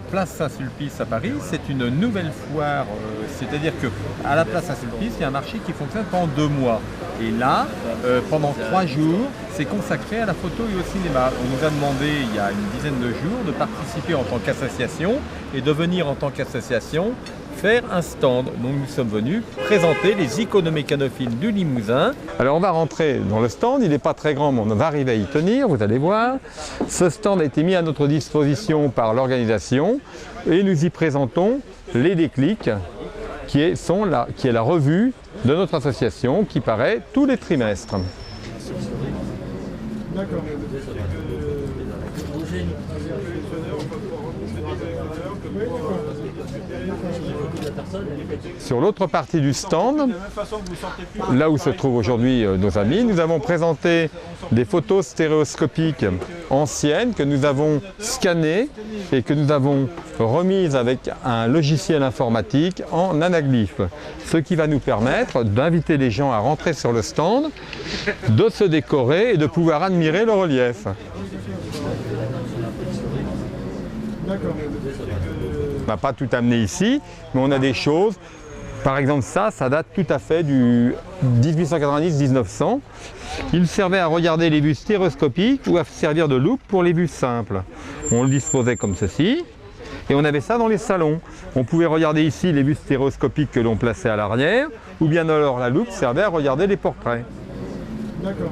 place Saint-Sulpice à Paris, c'est une nouvelle foire, c'est-à-dire qu'à la place Saint-Sulpice, il y a un marché qui fonctionne pendant 2 mois. Et là, pendant 3 jours, c'est consacré à la photo et au cinéma. On nous a demandé, il y a une dizaine de jours, de participer en tant qu'association et de venir en tant qu'association faire un stand. Donc nous sommes venus présenter les iconomécanophiles du Limousin. Alors on va rentrer dans le stand, il n'est pas très grand mais on va arriver à y tenir, vous allez voir. Ce stand a été mis à notre disposition par l'organisation et nous y présentons les déclics qui est la revue de notre association qui paraît tous les trimestres. D'accord. Sur l'autre partie du stand, là où se trouvent aujourd'hui nos amis, nous avons présenté des photos stéréoscopiques anciennes que nous avons scannées et que nous avons remises avec un logiciel informatique en anaglyphe. Ce qui va nous permettre d'inviter les gens à rentrer sur le stand, de se décorer et de pouvoir admirer le relief. D'accord. On n'a pas tout amené ici, mais on a des choses. Par exemple, ça date tout à fait du 1890-1900. Il servait à regarder les vues stéréoscopiques ou à servir de loupe pour les vues simples. On le disposait comme ceci. Et on avait ça dans les salons. On pouvait regarder ici les vues stéréoscopiques que l'on plaçait à l'arrière, ou bien alors la loupe servait à regarder les portraits. D'accord.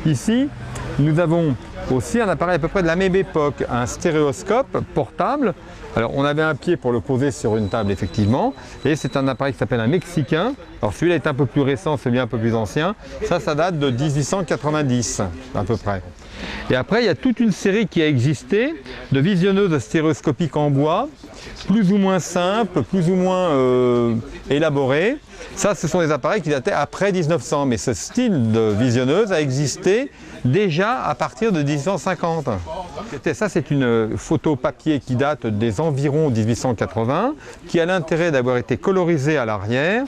Ici, nous avons aussi un appareil à peu près de la même époque, un stéréoscope portable. Alors on avait un pied pour le poser sur une table effectivement, et c'est un appareil qui s'appelle un Mexicain. Alors celui-là est un peu plus récent, celui-là un peu plus ancien. Ça date de 1890 à peu près. Et après il y a toute une série qui a existé de visionneuses stéréoscopiques en bois, plus ou moins simples, plus ou moins élaborées. Ça, ce sont des appareils qui dataient après 1900, mais ce style de visionneuse a existé déjà à partir de 1850. Ça, c'est une photo papier qui date des environs 1880, qui a l'intérêt d'avoir été colorisée à l'arrière.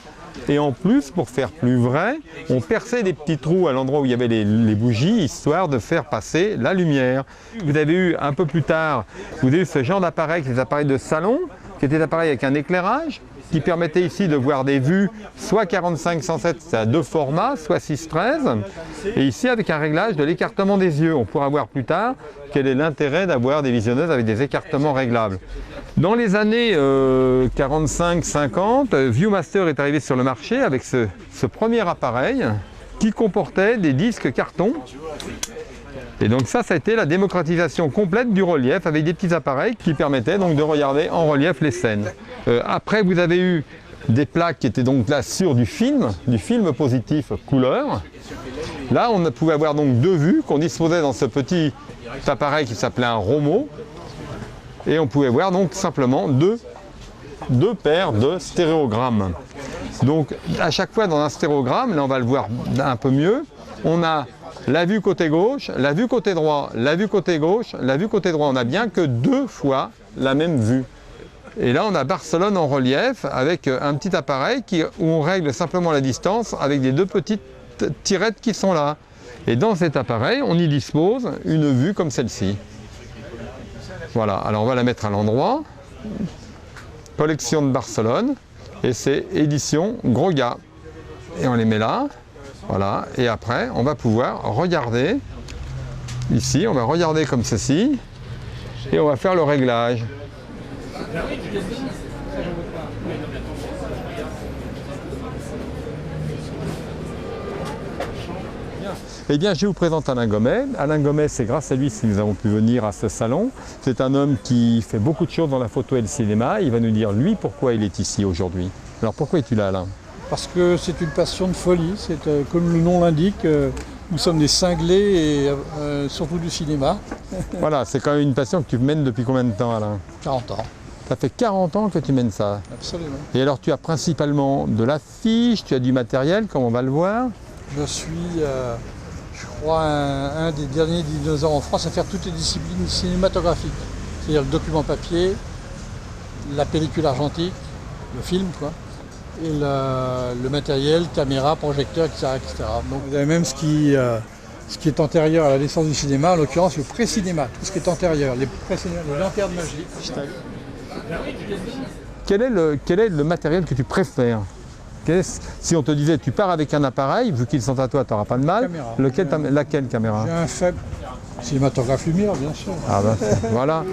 Et en plus, pour faire plus vrai, on perçait des petits trous à l'endroit où il y avait les bougies, histoire de faire passer la lumière. Vous avez eu un peu plus tard, vous avez eu ce genre d'appareil, des appareils de salon, qui étaient des appareils avec un éclairage, qui permettait ici de voir des vues soit 45-107, c'est à 2 formats, soit 6-13, et ici avec un réglage de l'écartement des yeux. On pourra voir plus tard quel est l'intérêt d'avoir des visionneuses avec des écartements réglables. Dans les années 45-50, Viewmaster est arrivé sur le marché avec ce premier appareil qui comportait des disques carton. Et donc ça a été la démocratisation complète du relief avec des petits appareils qui permettaient donc de regarder en relief les scènes. Après, vous avez eu des plaques qui étaient donc là sur du film positif couleur. Là, on pouvait avoir donc 2 vues qu'on disposait dans ce petit appareil qui s'appelait un Romo. Et on pouvait voir donc simplement deux paires de stéréogrammes. Donc à chaque fois dans un stéréogramme, là on va le voir un peu mieux, on a la vue côté gauche, la vue côté droit, la vue côté gauche, la vue côté droit. On n'a bien que 2 fois la même vue. Et là on a Barcelone en relief avec un petit appareil où on règle simplement la distance avec des 2 petites tirettes qui sont là. Et dans cet appareil, on y dispose une vue comme celle-ci. Voilà, alors on va la mettre à l'endroit. Collection de Barcelone. Et c'est édition Gros Gars. Et on les met là. Voilà, et après on va pouvoir regarder, ici on va regarder comme ceci, et on va faire le réglage. Eh bien, je vous présente Alain Gomet. Alain Gomet, c'est grâce à lui si nous avons pu venir à ce salon. C'est un homme qui fait beaucoup de choses dans la photo et le cinéma. Il va nous dire, lui, pourquoi il est ici aujourd'hui. Alors, pourquoi es-tu là, Alain ? Parce que c'est une passion de folie, c'est comme le nom l'indique, nous sommes des cinglés et surtout du cinéma. Voilà, c'est quand même une passion que tu mènes depuis combien de temps, Alain ? 40 ans. Ça fait 40 ans que tu mènes ça. Absolument. Et alors tu as principalement de l'affiche, tu as du matériel, comme on va le voir. Je suis, je crois, un des derniers dinosaures en France à faire toutes les disciplines cinématographiques. C'est-à-dire le document papier, la pellicule argentique, le film, quoi. Et le matériel, caméra, projecteur, etc., etc. Donc vous avez même ce qui ce qui est antérieur à la naissance du cinéma, en l'occurrence le pré-cinéma, tout ce qui est antérieur, les lanternes magiques. Quel est le matériel que tu préfères? Si on te disait tu pars avec un appareil, vu qu'ils sont à toi, tu n'auras pas de mal. Caméra. Laquelle caméra? J'ai un faible cinématographe lumière, bien sûr. Ah bah, voilà.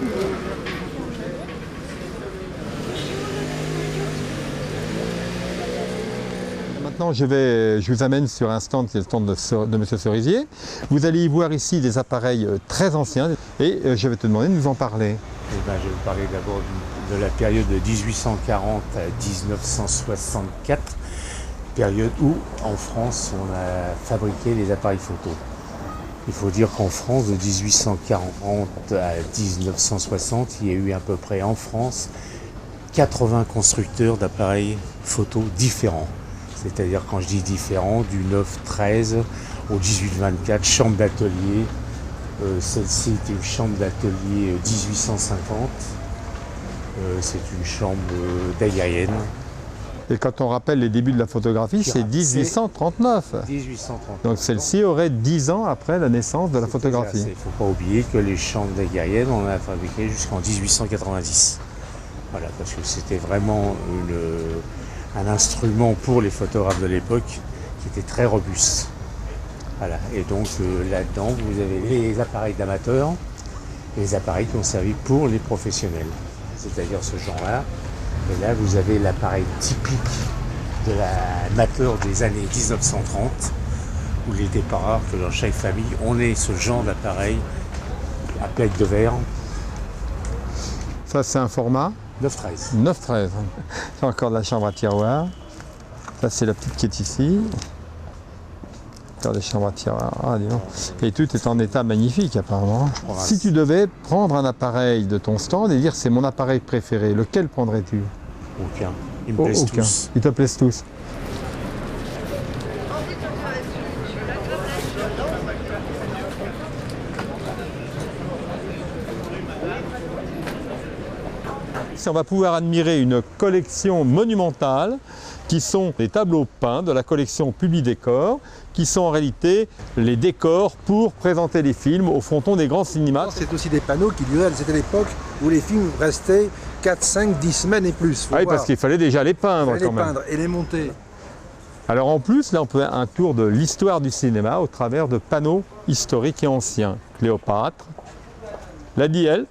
Maintenant, je vous amène sur un stand qui est le stand de M. Cerisier. Vous allez y voir ici des appareils très anciens et je vais te demander de nous en parler. Je vais vous parler d'abord de la période de 1840 à 1964, période où en France on a fabriqué les appareils photo. Il faut dire qu'en France, de 1840 à 1960, il y a eu à peu près en France 80 constructeurs d'appareils photo différents. C'est-à-dire, quand je dis différents, du 9-13 au 18-24, chambre d'atelier. Celle-ci était une chambre d'atelier 1850. C'est une chambre d'aérienne. Et quand on rappelle les débuts de la photographie, c'est 1839. 1839. Donc celle-ci aurait 10 ans après la naissance de la photographie. Il ne faut pas oublier que les chambres d'aérienne, on en a fabriqué jusqu'en 1890. Voilà, parce que c'était vraiment un instrument pour les photographes de l'époque qui était très robuste. Voilà. Et donc là-dedans, vous avez les appareils d'amateurs et les appareils qui ont servi pour les professionnels, c'est-à-dire ce genre-là. Et là, vous avez l'appareil typique de l'amateur des années 1930, où il n'était pas rare que dans chaque famille, on ait ce genre d'appareil à plaque de verre. Ça, c'est un format 9-13. 9-13. C'est encore de la chambre à tiroir. Ça, c'est la petite qui est ici. Encore des chambres à tiroir. Ah, dis donc. Et tout est en état magnifique, apparemment. Si tu devais prendre un appareil de ton stand et dire c'est mon appareil préféré, lequel prendrais-tu? Aucun. Ils me plaisent aucun. tous. Ils te plaisent tous. On va pouvoir admirer une collection monumentale qui sont les tableaux peints de la collection Publi-Décor, qui sont en réalité les décors pour présenter les films au fronton des grands cinémas. C'est aussi des panneaux qui duraient, c'était l'époque où les films restaient 4, 5, 10 semaines et plus. Oui, parce qu'il fallait déjà les peindre quand même. Et les monter. Alors en plus, là on peut faire un tour de l'histoire du cinéma au travers de panneaux historiques et anciens. Cléopâtre, la Dielle.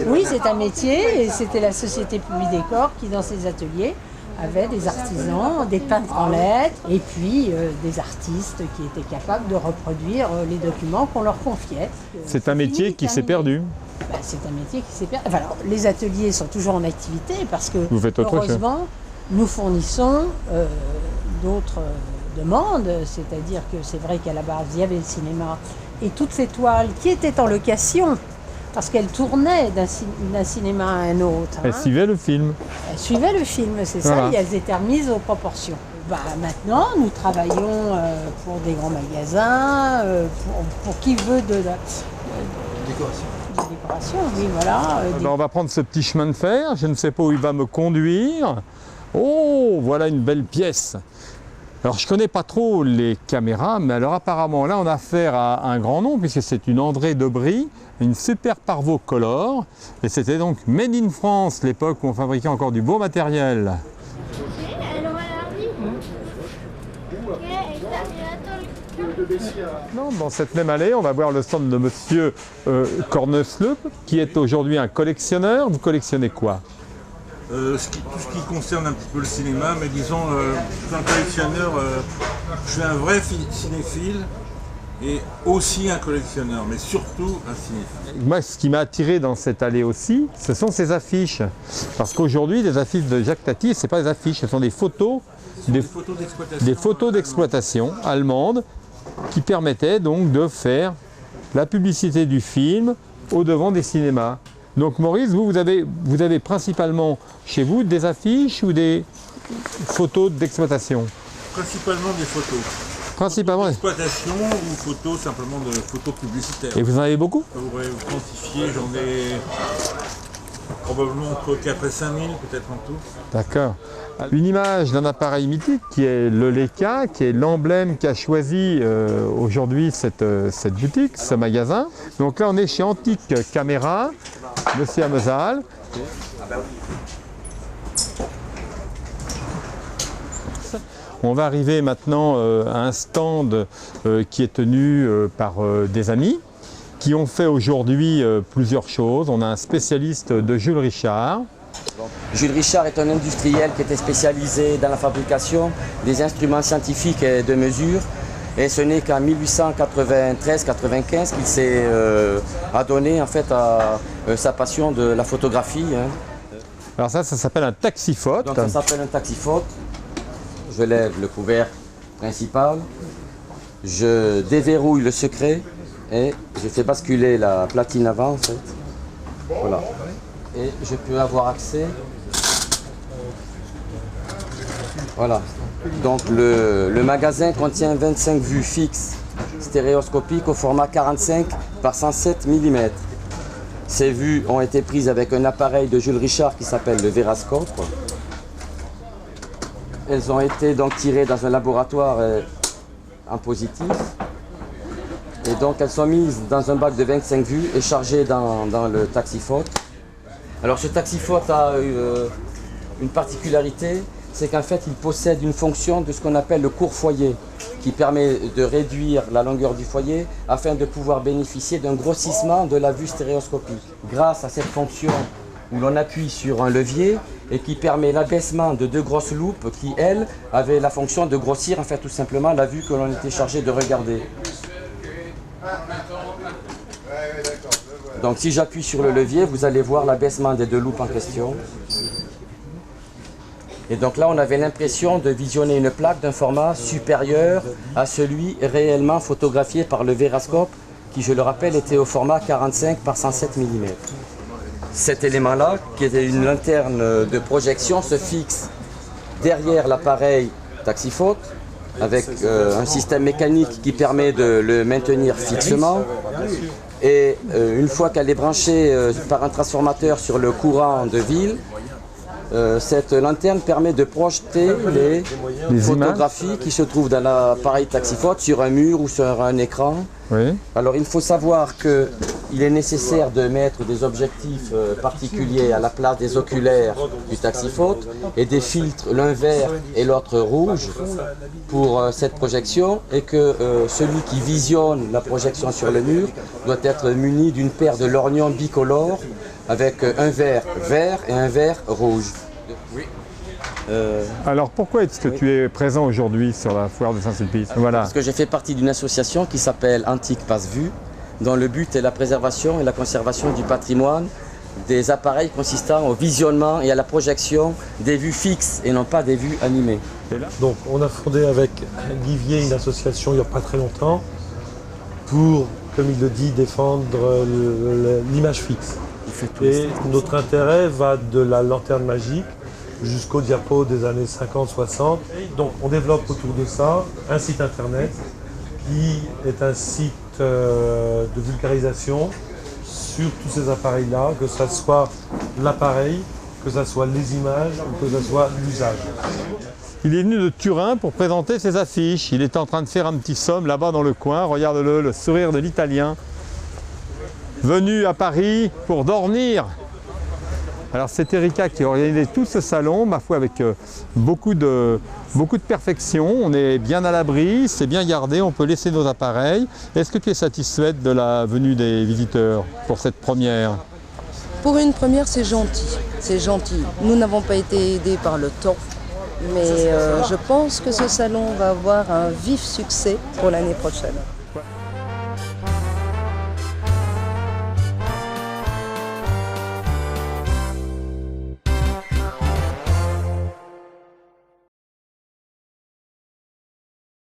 Oui, c'est un métier et c'était la société Publi-Décor qui, dans ses ateliers, avait des artisans, des peintres en lettres et puis des artistes qui étaient capables de reproduire les documents qu'on leur confiait. C'est un métier qui s'est perdu. Ben, c'est un métier qui s'est perdu. Enfin, alors, les ateliers sont toujours en activité parce que, heureusement, nous fournissons d'autres demandes. C'est-à-dire que c'est vrai qu'à la base, il y avait le cinéma et toutes ces toiles qui étaient en location. Parce qu'elle tournait d'un cinéma à un autre. Elle suivait le film. Elle suivait le film, c'est ça, et elles étaient remises aux proportions. Maintenant, nous travaillons pour des grands magasins, pour qui veut de décoration. Oui, voilà. On va prendre ce petit chemin de fer, je ne sais pas où il va me conduire. Oh, voilà une belle pièce. Alors je ne connais pas trop les caméras, mais alors apparemment là on a affaire à un grand nom puisque c'est une André Debry, une Super Parvo Color. Et c'était donc Made in France, l'époque où on fabriquait encore du beau matériel. Non, dans cette même allée, on va voir le stand de monsieur Cornesleub, qui est aujourd'hui un collectionneur. Vous collectionnez quoi? Tout ce qui concerne un petit peu le cinéma, mais disons, je suis un collectionneur, je suis un vrai cinéphile et aussi un collectionneur, mais surtout un cinéphile. Moi, ce qui m'a attiré dans cette allée aussi, ce sont ces affiches. Parce qu'aujourd'hui, les affiches de Jacques Tati, ce n'est pas des affiches, ce sont des photos, des photos d'exploitation allemandes qui permettaient donc de faire la publicité du film au devant des cinémas. Donc Maurice, vous avez principalement chez vous des affiches ou des photos d'exploitation? Principalement des photos. Principalement d'exploitation ou photos simplement de photos publicitaires. Et vous en avez beaucoup? Vous pourrez vous quantifier, j'en ai probablement entre 4 et 5 000 peut-être en tout. D'accord. Une image d'un appareil mythique qui est le Leica, qui est l'emblème qu'a choisi aujourd'hui cette boutique, ce magasin. Donc là on est chez Antique Caméra, Monsieur Amezal. On va arriver maintenant à un stand qui est tenu par des amis qui ont fait aujourd'hui plusieurs choses. On a un spécialiste de Jules Richard. Jules Richard est un industriel qui était spécialisé dans la fabrication des instruments scientifiques et de mesure. Et ce n'est qu'en 1893-95 qu'il s'est adonné en fait à sa passion de la photographie. Hein. Alors ça s'appelle un taxiphote. Donc ça s'appelle un taxiphote. Je lève le couvercle principal, je déverrouille le secret et je fais basculer la platine avant en fait. Voilà. Et je peux avoir accès. Voilà. Donc le magasin contient 25 vues fixes stéréoscopiques au format 45 par 107 mm. Ces vues ont été prises avec un appareil de Jules Richard qui s'appelle le Verascope. Elles ont été donc tirées dans un laboratoire en positif. Et donc elles sont mises dans un bac de 25 vues et chargées dans le taxiphote. Alors ce taxiphote a une particularité, c'est qu'en fait il possède une fonction de ce qu'on appelle le court foyer, qui permet de réduire la longueur du foyer afin de pouvoir bénéficier d'un grossissement de la vue stéréoscopique. Grâce à cette fonction où l'on appuie sur un levier et qui permet l'abaissement de deux grosses loupes qui, elles, avaient la fonction de grossir en fait tout simplement la vue que l'on était chargé de regarder. Donc si j'appuie sur le levier, vous allez voir l'abaissement des deux loupes en question. Et donc là, on avait l'impression de visionner une plaque d'un format supérieur à celui réellement photographié par le Verascope, qui, je le rappelle, était au format 45 par 107 mm. Cet élément-là, qui était une lanterne de projection, se fixe derrière l'appareil taxiphote, avec un système mécanique qui permet de le maintenir fixement. Et une fois qu'elle est branchée par un transformateur sur le courant de ville, cette lanterne permet de projeter les photographies qui se trouvent dans l'appareil taxiphote sur un mur ou sur un écran. Oui. Alors il faut savoir qu'il est nécessaire de mettre des objectifs particuliers à la place des oculaires du taxiphote et des filtres, l'un vert et l'autre rouge, pour cette projection, et que celui qui visionne la projection sur le mur doit être muni d'une paire de lorgnons bicolores avec un vert vert et un vert rouge. Oui. Alors pourquoi est-ce que tu es présent aujourd'hui sur la foire de Saint-Sulpice? Voilà. Parce que je fais partie d'une association qui s'appelle Antique Passe-Vue, dont le but est la préservation et la conservation du patrimoine des appareils consistant au visionnement et à la projection des vues fixes et non pas des vues animées. Donc on a fondé avec Guivier une association il n'y a pas très longtemps pour, comme il le dit, défendre l'image fixe. Et notre intérêt va de la lanterne magique jusqu'au diapo des années 50-60. Donc on développe autour de ça un site internet qui est un site de vulgarisation sur tous ces appareils-là, que ce soit l'appareil, que ce soit les images ou que ce soit l'usage. Il est venu de Turin pour présenter ses affiches. Il est en train de faire un petit somme là-bas dans le coin. Regarde-le, le sourire de l'Italien. Venu à Paris pour dormir. Alors c'est Erika qui a organisé tout ce salon, ma foi avec beaucoup de perfection. On est bien à l'abri, c'est bien gardé, on peut laisser nos appareils. Est-ce que tu es satisfaite de la venue des visiteurs pour cette première? Pour une première, c'est gentil, c'est gentil. Nous n'avons pas été aidés par le temps, mais je pense que ce salon va avoir un vif succès pour l'année prochaine.